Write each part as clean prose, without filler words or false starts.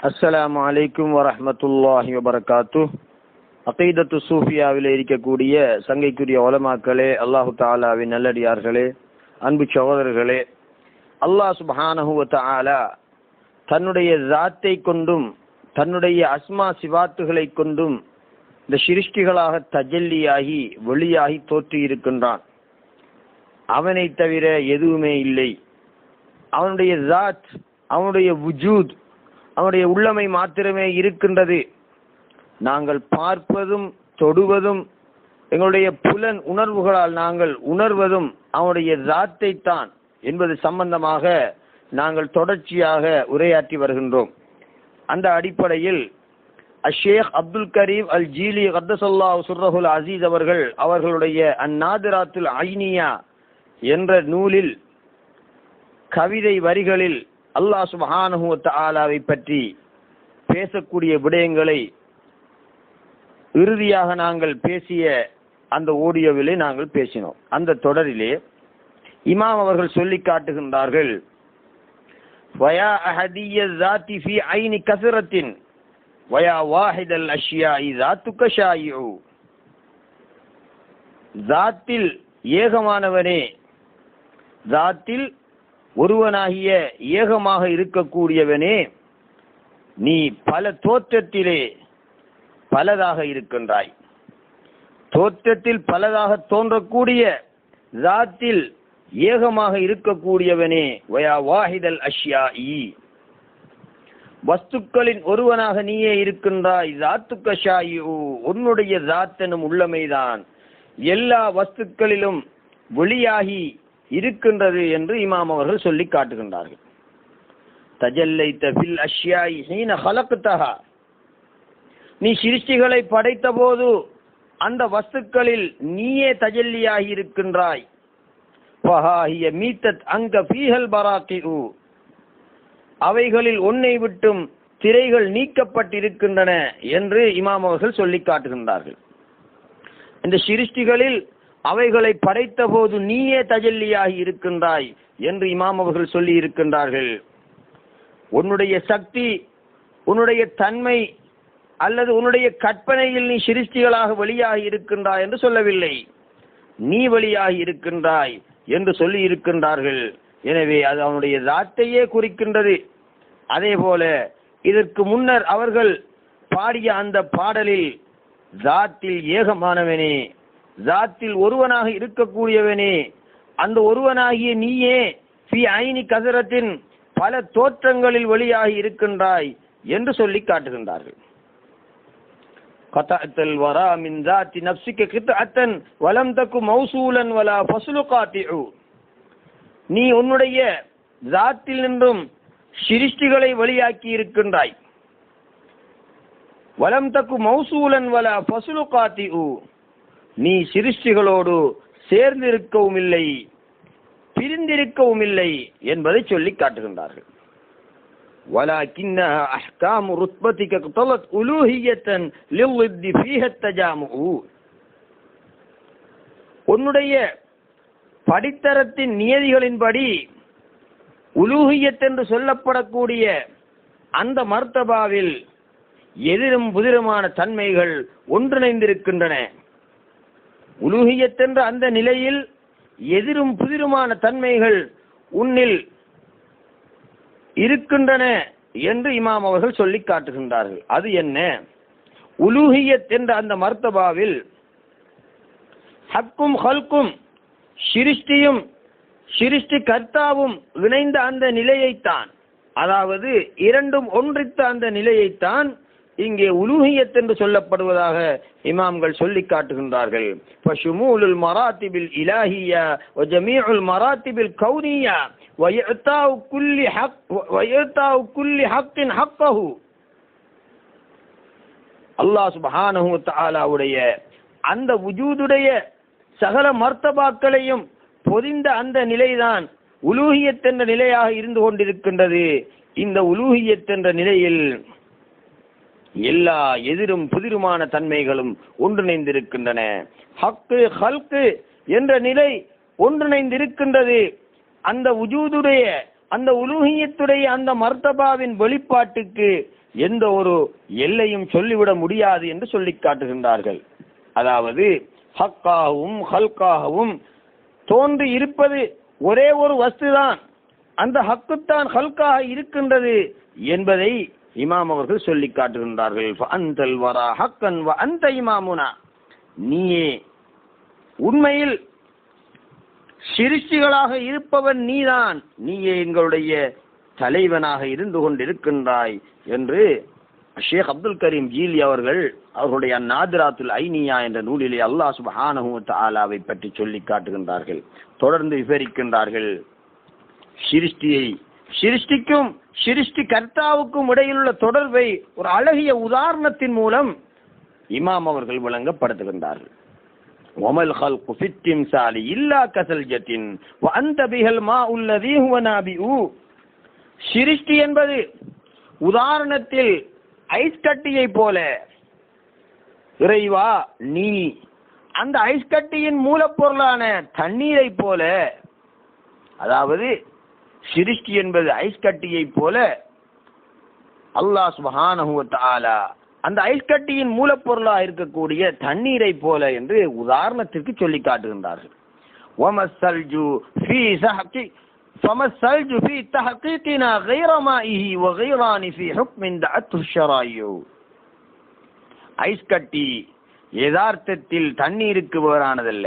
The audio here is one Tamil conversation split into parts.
அஸ்ஸலாமு அலைக்கும் வரஹ்மத்துல்லாஹி வபரகாத்துஹ். அகீதத்து சூஃபியாவில் இருக்கக்கூடிய சங்கைக்குரிய உலமாக்களே, அல்லாஹு தஆலாவின் நல்லடியார்களே, அன்பு சகோதரர்களே, அல்லாஹ் சுப்ஹானஹு வ தஆலா தன்னுடைய ஸாத்தை கொண்டும் தன்னுடைய அஸ்மா சிவாத்துகளை கொண்டும் இந்த சிருஷ்டிகளாக தஜல்லியாகி வெளியாகி தோற்றி இருக்கின்றான். அவனை தவிர எதுவுமே இல்லை. அவனுடைய ஸாத், அவனுடைய வுஜூத், அவனுடைய உள்ளமை மாத்திரமே இருக்கின்றது. நாங்கள் பார்ப்பதும் தொடுவதும் எங்களுடைய புலன் உணர்வுகளால் நாங்கள் உணர்வதும் அவனுடைய ஸாத்தை தான் என்பது சம்பந்தமாக நாங்கள் தொடர்ச்சியாக உரையாற்றி வருகின்றோம். அந்த அடிப்படையில் ஷேக் அப்துல் கரீம் அல் ஜீலி கத்தஸல்லாஹு சிர்ரஹுல் அஸீஸ் அவர்களுடைய அந்நாதிராத்துல் ஐனியா என்ற நூலில் கவிதை வரிகளில் அல்லாஹ் சுப்ஹானஹு வ தஆலாவை பற்றி பேசக்கூடிய விடயங்களை இறுதியாக நாங்கள் பேசிய அந்த ஆடியோவிலே நாங்கள் பேசினோம். அந்த தொடரிலே இமாம் அவர்கள் சொல்லி காட்டுகின்றார்கள், வயா அஹதிய ஸாத்தி ஃபீ ஐனி கஸரத்தின் வயா வாஹிதல் அஷ்யாஇ ஸாத்துக ஷாயிஉ. ஸாத்தில் ஏகமானவனே, ஸாத்தில் ஒருவனாகிய ஏகமாக இருக்கக்கூடியவனே, நீ பல தோற்றத்திலே பலதாக இருக்கின்றாய். தோற்றத்தில் பலதாக தோன்றக்கூடிய ஸாத்தில் ஏகமாக இருக்கக்கூடியவனே, வயா வாஹிதல் அஷ்யாஇ, வஸ்துக்களின் ஒருவனாக நீயே இருக்கின்றாய். ஸாத்துக ஷாயிஉ, உன்னுடைய ஸாத் எனும் உள்ளமைதான் எல்லா வஸ்துக்களிலும் வெளியாகி இருக்கின்றது என்று இமாம் அவர்கள் சொல்லி காட்டுகின்றார்கள். தஜல்லைத ஃபில் அஷ்யாஇ ஹீன ஹலக்தஹா, நீ சிருஷ்டிகளை படைத்த போது அந்த வஸ்துக்களில் நீயே தஜல்லியாகி இருக்கின்றாய். ஃபஹாஹிய மீத்தத் அங்க ஃபீஹல் பராகிஉ, அவைகளில் ஒன்னை விட்டும் திரைகள் நீக்கப்பட்டிருக்கின்றன என்று இமாம் அவர்கள் சொல்லி காட்டுகின்றார்கள். இந்த சிருஷ்டிகளில் அவைகளை படைத்த போது நீயே தஜல்லியாகி இருக்கின்றாய் என்று இமாம் அவர்கள் சொல்லி இருக்கின்றார்கள். உன்னுடைய சக்தி, உன்னுடைய தன்மை அல்லது உன்னுடைய கற்பனையில் நீ சிருஷ்டிகளாக வெளியாகி இருக்கின்றாய் என்று சொல்லவில்லை, நீ வெளியாகி இருக்கின்றாய் என்று சொல்லி இருக்கின்றார்கள். எனவே அது அவனுடைய ஸாத்தையே குறிக்கின்றது. அதே போல இதற்கு முன்னர் அவர்கள் பாடிய அந்த பாடலில் ஸாத்தில் ஏகமானவனே, ஸாத்தில் ஒருவனாக இருக்கக்கூடியவனே, அந்த ஒருவனாகிய நீயே ஃபீ ஐனி கஸரத்தின் பல தோற்றங்களில் வெளியாகி இருக்கின்றாய் என்று சொல்லி காட்டுகின்றார்கள். கதஅத்தல் வரா மின் ஸாத்தி நஃப்ஸிக கித்அத்தன் வலம் தகு மௌசூலன் வலா ஃபஸ்லு காத்திஉ, நீ உன்னுடைய ஸாத்தில் நின்றும் சிருஷ்டிகளை வெளியாக்கி இருக்கின்றாய். வலம் தகு மௌசூலன் வலா ஃபஸ்லு காத்திஉ, நீ சிருஷ்டிகளோடு சேர்ந்திருக்கவும் இல்லை பிரிந்திருக்கவும் இல்லை என்பதை சொல்லி காட்டுகின்றார்கள். வலாகின்னஹா அஹ்காமு ருத்பதிக கதலத் உலூஹியத்தன் லில்லித்தி ஃபீஹ தஜாமுஉ, உன்னுடைய படித்தரத்தின் நியதிகளின்படி உலூஹியத் என்று சொல்லப்படக்கூடிய அந்த மர்தபாவில் எதிரும் புதிருமான தன்மைகள் ஒன்றிணைந்திருக்கின்றன. உலூஹியத் என்ற அந்த நிலையில் எதிரும் புதிருமான தன்மைகள் உன்னில் இருக்கின்றன என்று இமாம் அவர்கள் சொல்லி காட்டுகின்றார்கள். அது என்ன? உலூஹியத் என்ற அந்த மர்தபாவில் ஹக்கும் ஹல்கும், சிருஷ்டியும் சிருஷ்டி கர்த்தாவும் இணைந்த அந்த நிலையைத்தான், அதாவது இரண்டும் ஒன்றித்த அந்த நிலையைத்தான் இங்கே உலூஹியத் என்று சொல்லப்படுவதாக இமாம்கள் சொல்லி காட்டுகின்றார்கள். ஃபஷுமூலுல் மராத்திபில் இலாஹியா வ ஜமீஉல் மராத்திபில் கௌனியா வ இஅதாஉ குல்லி ஹக்கின் ஹக்கஹு, அல்லாஹ் சுப்ஹானஹு வ தஆலாவுடைய அந்த வுஜூதுடைய சகல மர்த்தபாக்களையும் பொதிந்த அந்த நிலைதான் உலூஹியத் என்ற நிலையாக இருந்து கொண்டிருக்கின்றது. இந்த உலூஹியத் என்ற நிலையில் எல்லா எதிரும் புதிருமான தன்மைகளும் ஒன்றிணைந்திருக்கின்றன. ஹக்கு ஹல்கு என்ற நிலை ஒன்றிணைந்திருக்கின்றது. அந்த வுஜூதுடைய அந்த உலூஹியத்துடைய அந்த மர்தபாவின் வெளிப்பாட்டுக்கு எந்த ஒரு எல்லையும் சொல்லிவிட முடியாது என்று சொல்லி காட்டுகின்றார்கள். அதாவது ஹக்காகவும் ஹல்காகவும் தோன்றி இருப்பது ஒரே ஒரு வஸ்துதான், அந்த ஹக்குத்தான் ஹல்காக இருக்கின்றது என்பதை இமாம் அவர்கள் சொல்லி காட்டுகின்றார்கள். அந்தல் வரா ஹக்கன் வ அந்த இமாமுனா, நீயே உண்மையில் சிருஷ்டிகளாக இருப்பவன் நீதான், நீயே எங்களுடைய தலைவனாக இருந்து கொண்டிருக்கின்றாய் என்று ஷேக் அப்துல் கரீம் ஜீலி அவர்கள் அவர்களுடைய நாதிராத்துல் ஐனியா என்ற நூலிலே அல்லாஹ் சுப்ஹானஹு வ தஆலாவை பற்றி சொல்லி காட்டுகின்றார்கள். தொடர்ந்து விவரிக்கின்றார்கள். சிருஷ்டிக்கும் சிருஷ்டி கர்த்தாவுக்கும் இடையிலுள்ள தொடர்பை ஒரு அழகிய உதாரணத்தின் மூலம் இமாம் அவர்கள் விளங்கப்படுத்துகின்றார்கள். வமல் ஹல்கு ஃபித் திம்சாலி இல்லா கஸல்ஜத்தின் வ அன்த பிஹல் மாஉல் லதீ ஹுவ நாபிஉ. சிருஷ்டி என்பது உதாரணத்தில் ஐஸ் கட்டியை போல, இறைவா நீ அந்த ஐஸ் கட்டியின் மூலப்பொருளான தண்ணீரை போல, அதாவது சிருஷ்டி என்பது ஐஸ் கட்டியை போல, அல்லாஹ் சுப்ஹானஹு வ தஆலா அந்த ஐஸ் கட்டியின் மூலப்பொருளாக இருக்கக்கூடிய தண்ணீரை போல என்று உதாரணத்திற்கு சொல்லி காட்டுகின்றார்கள். வமஸ்ஸல்ஜு ஃபீ ஸஹகி ஃபமஸ்ஸல்ஜு ஃபீ தஹகீகினா கைர மாஇஹி வ கைரானி ஃபீ ஹுக்மின் தஅத்து ஷராயு. ஐஸ் கட்டி யதார்த்தத்தில் தண்ணீருக்கு வேறானதல்ல.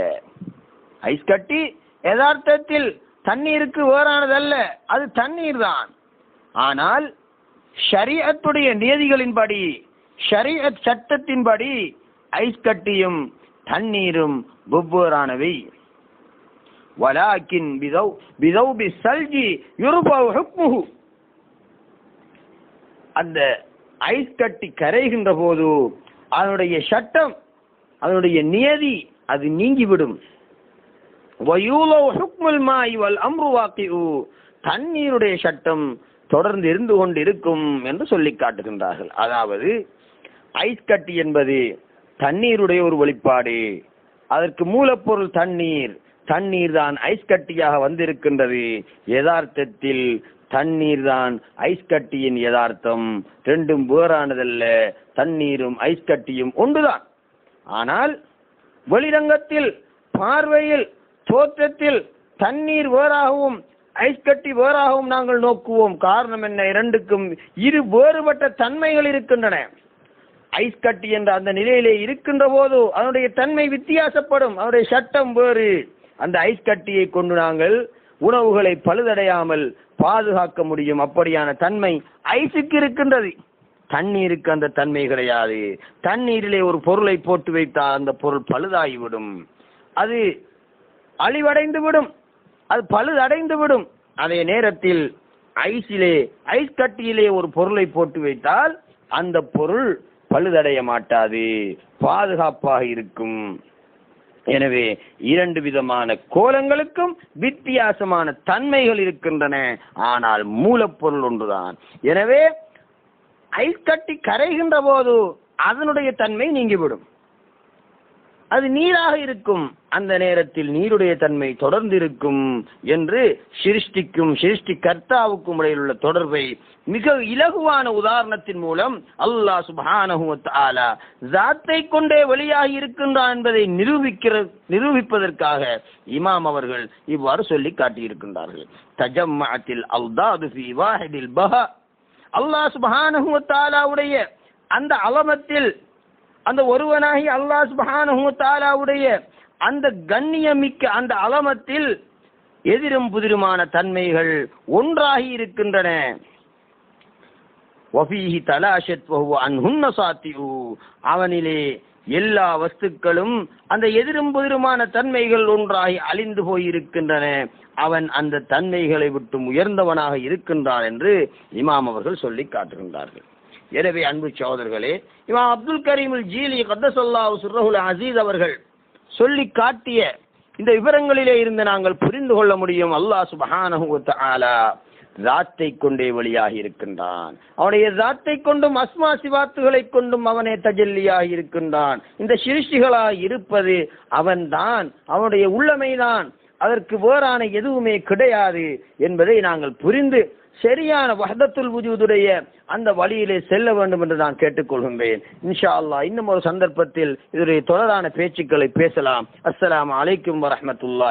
ஐஸ் கட்டி யதார்த்தத்தில் தண்ணீருக்கு வேறானதல்ல, அது தண்ணீர் தான். ஆனால் ஷரீஅத்துடைய நியதிகளின்படி, ஷரீஅத் சட்டத்தின்படி ஐஸ் கட்டியும் தண்ணீரும் வெவ்வேறானவை. வலாக்கின் பிதௌபி ஸல்ஜி யுர்ஃபஉ ஹுக்முஹு. அந்த ஐஸ் கட்டி கரைகின்ற போது அதனுடைய சட்டம், அதனுடைய நியதி அது நீங்கிவிடும். வயூலவு ஹுக்முல் மாஇ வல் அம்ரு வாகிஉ. தண்ணீருடைய சட்டம் தொடர்ந்து இருந்து கொண்டிருக்கும் என்று சொல்லி காட்டுகின்றார்கள். அதாவது ஐஸ் கட்டி என்பது தண்ணீருடைய ஒரு வெளிப்பாடு, அதற்கு மூலப்பொருள் தண்ணீர், தண்ணீர் தான் ஐஸ் கட்டியாக வந்திருக்கின்றது. யதார்த்தத்தில் தண்ணீர் தான் ஐஸ் கட்டியின் யதார்த்தம், ரெண்டும் வேறானதல்ல. தண்ணீரும் ஐஸ் கட்டியும் ஒன்றுதான். ஆனால் வெளிரங்கத்தில், பார்வையில், தோற்றத்தில் தண்ணீர் வேறாகவும் ஐஸ் கட்டி வேறாகவும் நாங்கள் நோக்குவோம். காரணம் என்ன? இரண்டுக்கும் இரு வேறுபட்ட தன்மைகள் இருக்கின்றன. ஐஸ் கட்டி என்ற அந்த நிலையிலே இருக்கின்ற போது அதனுடைய தன்மை வித்தியாசப்படும், அதனுடைய சட்டம் வேறு. அந்த ஐஸ் கட்டியை கொண்டு நாங்கள் உணவுகளை பழுதடையாமல் பாதுகாக்க முடியும். அப்படியான தன்மை ஐஸுக்கு இருக்கின்றது. தண்ணீருக்கு அந்த தன்மை கிடையாது. தண்ணீரிலே ஒரு பொருளை போட்டு வைத்தால் அந்த பொருள் பழுதாகிவிடும், அது அழிவடைந்து விடும், அது பழுதடைந்து விடும். அதே நேரத்தில் ஐஸ் கட்டியிலே ஒரு பொருளை போட்டு வைத்தால் அந்த பொருள் பழுதடைய மாட்டாது, பாதுகாப்பாக இருக்கும். எனவே இரண்டு விதமான கோலங்களுக்கும் வித்தியாசமான தன்மைகள் இருக்கின்றன, ஆனால் மூலப்பொருள் ஒன்றுதான். எனவே ஐஸ் கட்டி கரைகின்ற போது அதனுடைய தன்மை நீங்கிவிடும், அது நீராக இருக்கும். அந்த நேரத்தில் நீருடைய தன்மை தொடர்ந்து இருக்கும் என்று சிருஷ்டிக்கும் சிருஷ்டி கர்த்தாவுக்கும் இடையில் உள்ள தொடர்பை மிக இலகுவான உதாரணத்தின் மூலம் அல்லாஹ் சுப்ஹானஹு வ தஆலா ஸாத்தை கொண்டே வெளியாகி இருக்கின்றான் என்பதை நிரூபிப்பதற்காக இமாம் அவர்கள் இவ்வாறு சொல்லி காட்டியிருக்கின்றார்கள். தஜம்மஅத்தில் அல்தாது ஃபீ வாஹிதில் பஹா. அல்லாஹ் சுப்ஹானஹு வ தஆலாவுடைய அந்த அலமத்தில், அந்த ஒருவனாகி அல்லாஹ் சுப்ஹானஹு வ தஆலாவுடைய அந்த கண்ணியமிக்க அந்த அலமத்தில் எதிரும் புதிருமான தன்மைகள் ஒன்றாகி இருக்கின்றன. வஃபீஹி தலாஷத் வஹுவ அன்ஹுன்ன சாத்திஉ. அவனிலே எல்லா வஸ்துக்களும் அந்த எதிரும் புதிருமான தன்மைகள் ஒன்றாகி அழிந்து போயிருக்கின்றன. அவன் அந்த தன்மைகளை விட்டு உயர்ந்தவனாக இருக்கின்றான் என்று இமாம் அவர்கள் சொல்லி காட்டுகின்றார்கள். எனவே அன்பு சகோதரர்களே, இமாம் அப்துல் கரீமுல் ஜீலி கத்தஸல்லாஹு சிர்ரஹுல் அஸீஸ் அவர்கள் சொல்லி காட்டிய இந்த விவரங்களிலே இருந்து நாங்கள் புரிந்து கொள்ள முடியும், அல்லாஹ் சுப்ஹானஹு வ தஆலா ஸாத்தை கொண்டே வெளியாகி இருக்கின்றான். அவனுடைய ஸாத்தை கொண்டும் அஸ்மா சிவாத்துகளை கொண்டும் அவனே தஜல்லியாகி இருக்கின்றான். இந்த சிருஷ்டிகளாக இருப்பது அவன்தான், அவனுடைய உள்ளமைதான், அதற்கு வேறான எதுவுமே கிடையாது என்பதை நாங்கள் புரிந்து சரியான வஹ்தத்துல் வுஜூதுடைய அந்த வழியிலே செல்ல வேண்டும் என்று நான் கேட்டுக்கொள்கின்றேன். இன்ஷா அல்லாஹ் இன்னும் ஒரு சந்தர்ப்பத்தில் இதனுடைய தொடரான பேச்சுக்களை பேசலாம். அஸ்ஸலாமு அலைக்கும் வரஹ்மத்துல்லாஹி